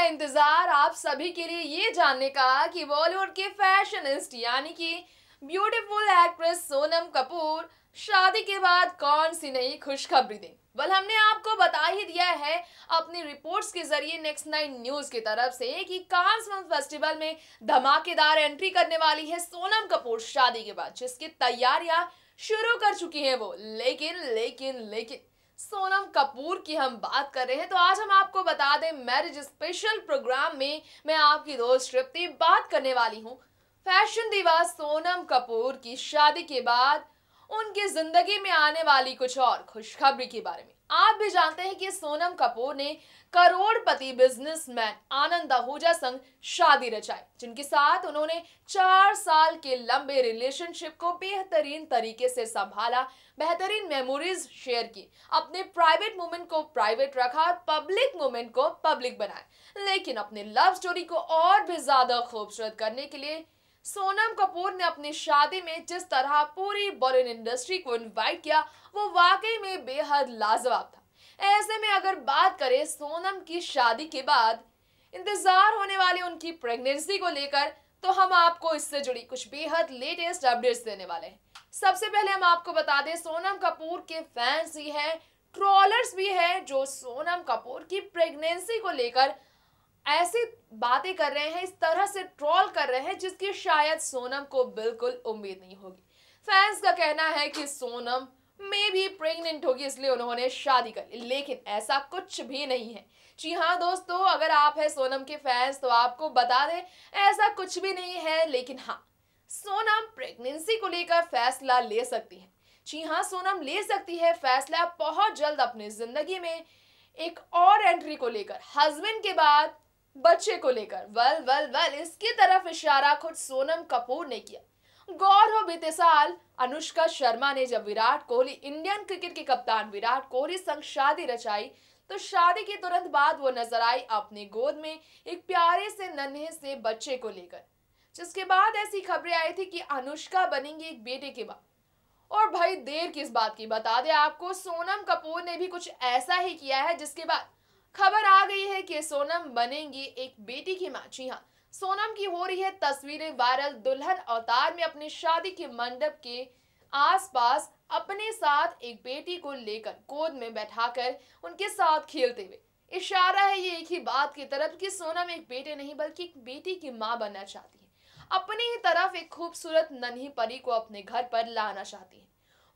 है इंतजार आप सभी के लिए ये जानने का कि बॉलीवुड के फैशनिस्ट यानी कि ब्यूटीफुल एक्ट्रेस सोनम कपूर शादी के बाद कौन सी नई खुशखबरी दें। वेल, हमने आपको बता ही दिया है अपनी रिपोर्ट्स के जरिए नेक्स्ट 9 न्यूज की तरफ से कि कांस फिल्म फेस्टिवल में धमाकेदार एंट्री करने वाली है सोनम कपूर शादी के बाद, जिसकी तैयारियां शुरू कर चुकी हैं वो। लेकिन सोनम कपूर की हम बात कर रहे हैं तो आज हम आपको बता दें मैरिज स्पेशल प्रोग्राम में मैं आपकी दोस्त तृप्ति बात करने वाली हूं फैशन दीवा सोनम कपूर की शादी के बाद उनकी जिंदगी में आने वाली कुछ और खुशखबरी के बारे में। आप भी जानते हैं कि सोनम कपूर ने करोड़पति बिजनेसमैन आनंद आहूजा संग शादी रचाई, जिनके साथ उन्होंने 4 साल के लंबे रिलेशनशिप को बेहतरीन तरीके से संभाला, बेहतरीन मेमोरीज शेयर की, अपने प्राइवेट मोमेंट को प्राइवेट रखा और पब्लिक मोमेंट को पब्लिक बनाया। लेकिन अपने लव स्टोरी को और भी ज्यादा खूबसूरत करने के लिए सोनम कपूर ने अपनी शादी में जिस तरह पूरी बॉलीवुड इंडस्ट्री को इनवाइट किया वो वाकई में बेहद लाजवाब था। ऐसे में अगर बात करें सोनम की शादी के बाद इंतजार होने वाली उनकी प्रेगनेंसी को लेकर, तो हम आपको इससे जुड़ी कुछ बेहद लेटेस्ट अपडेट्स देने वाले हैं। सबसे पहले हम आपको बता दें सोनम कपूर के फैंस ही है, ट्रोलर्स भी है जो सोनम कपूर की प्रेगनेंसी को लेकर ऐसी बातें कर रहे हैं, इस तरह से ट्रोल कर रहे हैं जिसकी शायद सोनम को बिल्कुल उम्मीद नहीं होगी। फैंस का कहना है कि सोनम में भी प्रेग्नेंट होगी इसलिए उन्होंने शादी कर ली, लेकिन ऐसा कुछ भी नहीं है। जी हाँ दोस्तों, अगर आप है सोनम के फैंस तो आपको बता दें ऐसा कुछ भी नहीं है। लेकिन हाँ, सोनम प्रेगनेंसी को लेकर फैसला ले सकती है। जी हाँ, सोनम ले सकती है फैसला बहुत जल्द अपनी जिंदगी में एक और एंट्री को लेकर, हस्बैंड के बाद बच्चे को लेकर। वेल इसकी तरफ इशारा खुद सोनम कपूर ने किया। गौर हो बीते साल अनुष्का शर्मा ने जब विराट कोहली, इंडियन क्रिकेट के कप्तान विराट कोहली संग शादी रचाई, तो शादी के तुरंत बाद वो नजर आई अपनी गोद में एक प्यारे से नन्हे से बच्चे को लेकर, जिसके बाद ऐसी खबरें आई थी कि अनुष्का बनेंगी एक बेटे के बाप। और भाई देर किस बात की, बता दें आपको सोनम कपूर ने भी कुछ ऐसा ही किया है, जिसके बाद खबर आ गई है कि सोनम बनेंगी एक बेटी की मां। जी हाँ, सोनम की हो रही है तस्वीरें वायरल दुल्हन अवतार में अपनी शादी के मंडप के आसपास अपने साथ एक बेटी को लेकर गोद में बैठाकर उनके साथ खेलते हुए। इशारा है ये एक ही बात की तरफ कि सोनम एक बेटे नहीं बल्कि एक बेटी की मां बनना चाहती है, अपनी ही तरफ एक खूबसूरत नन्ही परी को अपने घर पर लाना चाहती है।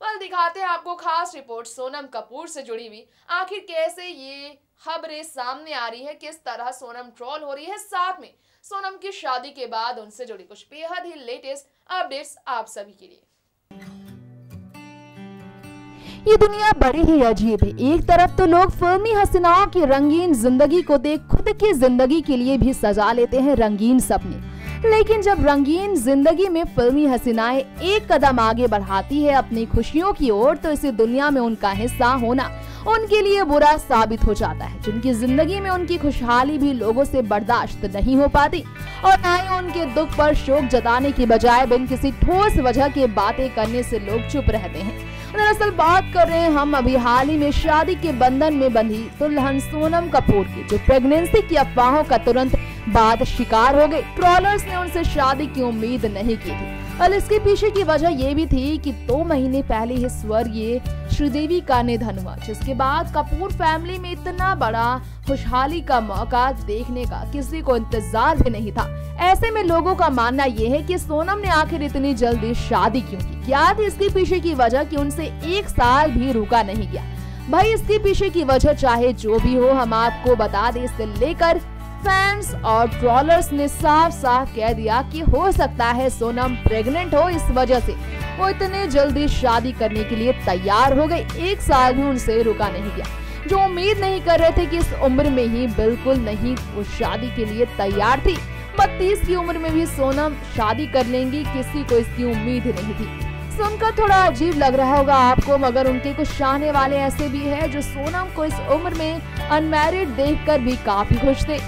दिखाते हैं आपको खास रिपोर्ट सोनम कपूर से जुड़ी हुई। आखिर कैसे ये खबरें सामने आ रही है, किस तरह सोनम ट्रोल हो रही है, साथ में सोनम की शादी के बाद उनसे जुड़ी कुछ बेहद ही लेटेस्ट अपडेट्स आप सभी के लिए। ये दुनिया बड़ी ही अजीब है। एक तरफ तो लोग फिल्मी हसीनाओं की रंगीन जिंदगी को देख खुद की जिंदगी के लिए भी सजा लेते हैं रंगीन सपने, लेकिन जब रंगीन जिंदगी में फिल्मी हसीनाएं एक कदम आगे बढ़ाती है अपनी खुशियों की ओर, तो इस दुनिया में उनका हिस्सा होना उनके लिए बुरा साबित हो जाता है। जिनकी जिंदगी में उनकी खुशहाली भी लोगों से बर्दाश्त नहीं हो पाती और न ही उनके दुख पर शोक जताने की बजाय बिन किसी ठोस वजह के बातें करने से लोग चुप रहते हैं। दरअसल बात कर रहे हैं हम अभी हाल ही में शादी के बंधन में बंधी दुल्हन सोनम कपूर की, जो प्रेगनेंसी की अफवाहों का तुरंत बाद शिकार हो गई। ट्रोलर्स ने उनसे शादी की उम्मीद नहीं की थी और इसके पीछे की वजह ये भी थी कि 2 महीने पहले ही स्वर्गीय श्रीदेवी का निधन हुआ, जिसके बाद कपूर फैमिली में इतना बड़ा खुशहाली का मौका देखने का किसी को इंतजार भी नहीं था। ऐसे में लोगों का मानना यह है कि सोनम ने आखिर इतनी जल्दी शादी क्यों की, क्या थी इसके पीछे की वजह कि उनसे 1 साल भी रुका नहीं गया। भाई इसके पीछे की वजह चाहे जो भी हो, हम आपको बता दें, इससे लेकर फैंस और ट्रोलर्स ने साफ साफ कह दिया कि हो सकता है सोनम प्रेग्नेंट हो, इस वजह से वो इतने जल्दी शादी करने के लिए तैयार हो गई। 1 साल भी उनसे रुका नहीं गया। जो उम्मीद नहीं कर रहे थे कि इस उम्र में ही बिल्कुल नहीं वो शादी के लिए तैयार थी। 32 की उम्र में भी सोनम शादी कर लेंगी, किसी को इसकी उम्मीद ही नहीं थी। सुनकर थोड़ा अजीब लग रहा होगा आपको, मगर उनके कुछ चाहने वाले ऐसे भी हैं जो सोनम को इस उम्र में अनमैरिड देखकर भी काफी खुश थे,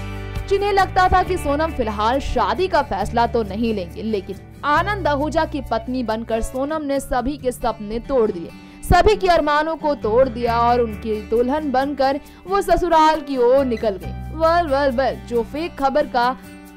जिन्हें लगता था कि सोनम फिलहाल शादी का फैसला तो नहीं लेंगे। लेकिन आनंद आहूजा की पत्नी बनकर सोनम ने सभी के सपने तोड़ दिए, सभी के अरमानों को तोड़ दिया और उनकी दुल्हन बनकर वो ससुराल की ओर निकल गई। वेल जो फेक खबर का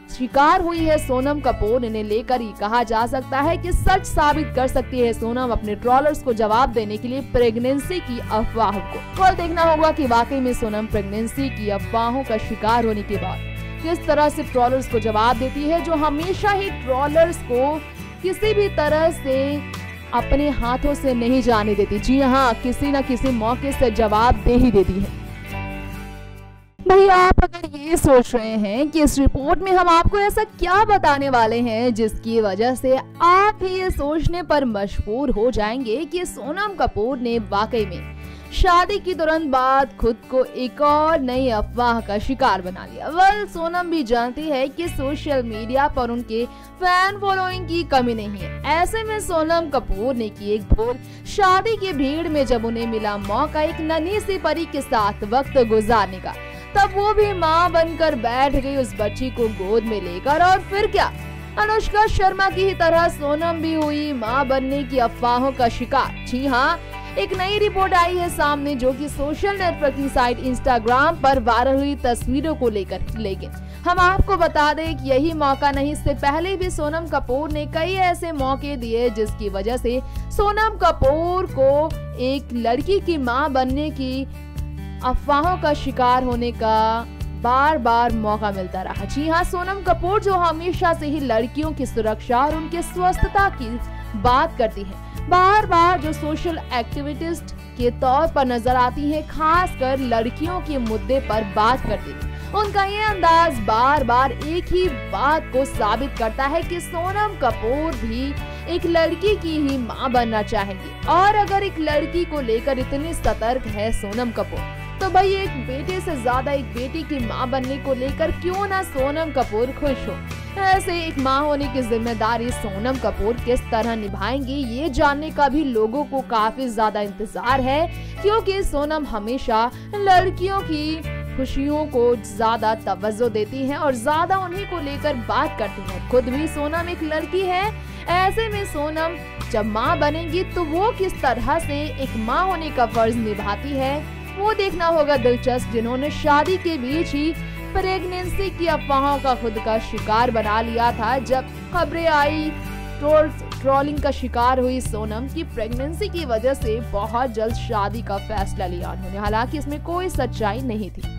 शिकार हुई है सोनम कपूर, इन्हें लेकर ये कहा जा सकता है कि सच साबित कर सकती है सोनम अपने ट्रोलर्स को जवाब देने के लिए प्रेगनेंसी की अफवाह को। कल देखना होगा कि वाकई में सोनम प्रेगनेंसी की अफवाहों का शिकार होने के बाद किस तरह से ट्रोलर्स को जवाब देती है, जो हमेशा ही ट्रोलर्स को किसी भी तरह से अपने हाथों से नहीं जाने देती। जी हाँ, किसी न किसी मौके से जवाब दे ही देती है। भैया आप अगर ये सोच रहे हैं कि इस रिपोर्ट में हम आपको ऐसा क्या बताने वाले हैं जिसकी वजह से आप भी ये सोचने पर मजबूर हो जाएंगे कि सोनम कपूर ने वाकई में शादी की तुरंत बाद खुद को एक और नई अफवाह का शिकार बना लिया। वेल, सोनम भी जानती है कि सोशल मीडिया पर उनके फैन फॉलोइंग की कमी नहीं है। ऐसे में सोनम कपूर ने की एक भूल, शादी की भीड़ में जब उन्हें मिला मौका एक नन्ही सी परी के साथ वक्त गुजारने का, तब वो भी माँ बनकर बैठ गई उस बच्ची को गोद में लेकर। और फिर क्या, अनुष्का शर्मा की ही तरह सोनम भी हुई माँ बनने की अफवाहों का शिकार। जी हाँ, एक नई रिपोर्ट आई है सामने जो कि सोशल नेटवर्किंग साइट इंस्टाग्राम पर वायरल हुई तस्वीरों को लेकर। लेकिन हम आपको बता दें कि यही मौका नहीं, इससे पहले भी सोनम कपूर ने कई ऐसे मौके दिए जिसकी वजह से सोनम कपूर को एक लड़की की मां बनने की अफवाहों का शिकार होने का बार बार मौका मिलता रहा। जी हाँ, सोनम कपूर जो हमेशा से ही लड़कियों की सुरक्षा और उनके स्वस्थता की बात करती है, बार बार जो सोशल एक्टिविस्ट के तौर पर नजर आती है, खासकर लड़कियों के मुद्दे पर बात करती है, उनका ये अंदाज बार बार एक ही बात को साबित करता है कि सोनम कपूर भी एक लड़की की ही मां बनना चाहेंगी। और अगर एक लड़की को लेकर इतनी सतर्क है सोनम कपूर, तो भाई एक बेटे से ज्यादा एक बेटी की मां बनने को लेकर क्यों ना सोनम कपूर खुश हो। ऐसे एक मां होने की जिम्मेदारी सोनम कपूर किस तरह निभाएंगी, ये जानने का भी लोगों को काफी ज्यादा इंतजार है, क्योंकि सोनम हमेशा लड़कियों की खुशियों को ज्यादा तवज्जो देती हैं और ज्यादा उन्हीं को लेकर बात करती हैं। खुद भी सोनम एक लड़की है, ऐसे में सोनम जब मां बनेगी तो वो किस तरह से एक मां होने का फर्ज निभाती है, वो देखना होगा दिलचस्प। जिन्होंने शादी के बीच ही प्रेगनेंसी की अफवाहों का खुद का शिकार बना लिया था, जब खबरें आई ट्रोलिंग का शिकार हुई सोनम की प्रेगनेंसी की वजह से बहुत जल्द शादी का फैसला लिया उन्होंने, हालांकि इसमें कोई सच्चाई नहीं थी।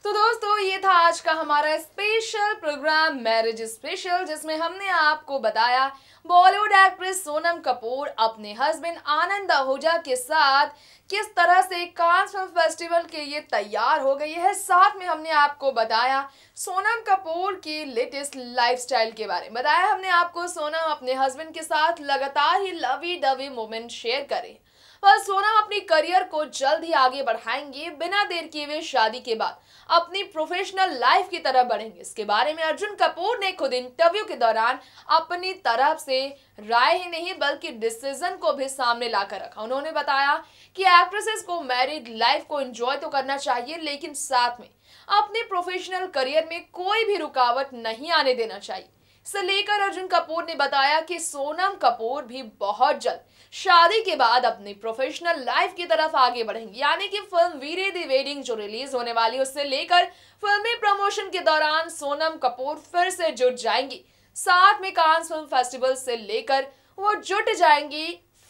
तो दोस्तों, ये था आज का हमारा स्पेशल प्रोग्राम मैरिज स्पेशल, जिसमें हमने आपको बताया बॉलीवुड एक्ट्रेस सोनम कपूर अपने हस्बैंड आनंद आहूजा के साथ किस तरह से कांस फिल्म फेस्टिवल के लिए तैयार हो गई है। साथ में हमने आपको बताया सोनम कपूर की लेटेस्ट लाइफस्टाइल के बारे में, बताया हमने आपको सोनम अपने हस्बैंड के साथ लगातार ही लवी डवी मोमेंट शेयर करे। पर सोनम अपनी करियर को जल्द ही आगे बढ़ाएंगे, बिना देर किए हुए शादी के बाद अपनी प्रोफेशनल लाइफ की तरफ बढ़ेंगे। इसके बारे में अर्जुन कपूर ने खुद इंटरव्यू के दौरान अपनी तरफ से राय ही नहीं बल्कि डिसीजन को भी सामने लाकर रखा। उन्होंने बताया कि एक्ट्रेसेस को मैरिड लाइफ को एंजॉय तो करना चाहिए, लेकिन साथ में अपने प्रोफेशनल करियर में कोई भी रुकावट नहीं आने देना चाहिए। इसे लेकर अर्जुन कपूर ने बताया कि सोनम कपूर भी बहुत जल्द शादी के बाद अपनी प्रोफेशनल लाइफ की तरफ आगे बढ़ेंगी, यानी कि फिल्म वीरे दी वेडिंग जो रिलीज होने वाली, उससे लेकर फिल्मी प्रमोशन के दौरान सोनम कपूर फिर से जुट जाएंगी। साथ में कांस फिल्म फेस्टिवल से लेकर वो जुट जाएंगी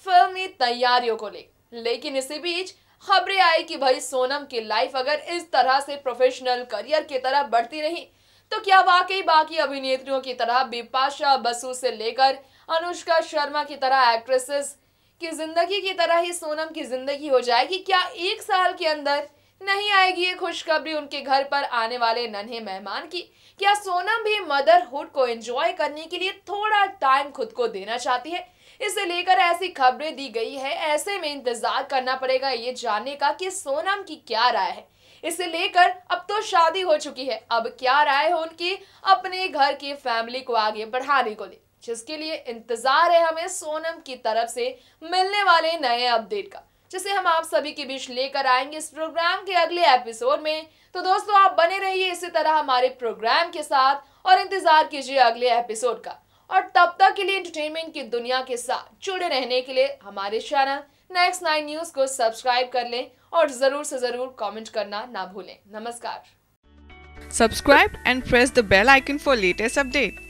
फिल्मी तैयारियों को लेकिन इसी बीच खबरें आई कि भाई सोनम की लाइफ अगर इस तरह से प्रोफेशनल करियर की तरफ बढ़ती रही तो क्या वाकई बाकी अभिनेत्रियों की तरह बिपाशा बसु से लेकर अनुष्का शर्मा की तरह एक्ट्रेसेस की जिंदगी की तरह ही सोनम की जिंदगी हो जाएगी? क्या एक साल के अंदर नहीं आएगी ये खुशखबरी उनके घर पर आने वाले नन्हे मेहमान की? क्या सोनम भी मदरहुड को एंजॉय करने के लिए थोड़ा टाइम खुद को देना चाहती है? इसे लेकर ऐसी खबरें दी गई है। ऐसे में इंतजार करना पड़ेगा ये जानने का कि सोनम की क्या राय है। इसे लेकर अब तो शादी हो चुकी है, अब क्या राय है उनकी अपने घर की फैमिली को आगे बढ़ाने को ले, जिसके लिए इंतजार है हमें सोनम की तरफ से मिलने वाले नए अपडेट का, जिसे हम आप सभी के बीच लेकर आएंगे इस प्रोग्राम के अगले एपिसोड में। तो दोस्तों, आप बने रहिए इसी तरह हमारे प्रोग्राम के साथ और इंतजार कीजिए अगले एपिसोड का। और तब तक के लिए एंटरटेनमेंट की दुनिया के साथ जुड़े रहने के लिए हमारे चैनल नेक्स्ट 9 न्यूज को सब्सक्राइब कर लें और जरूर से जरूर कमेंट करना ना भूलें। नमस्कार। Subscribe and press the bell icon for latest update.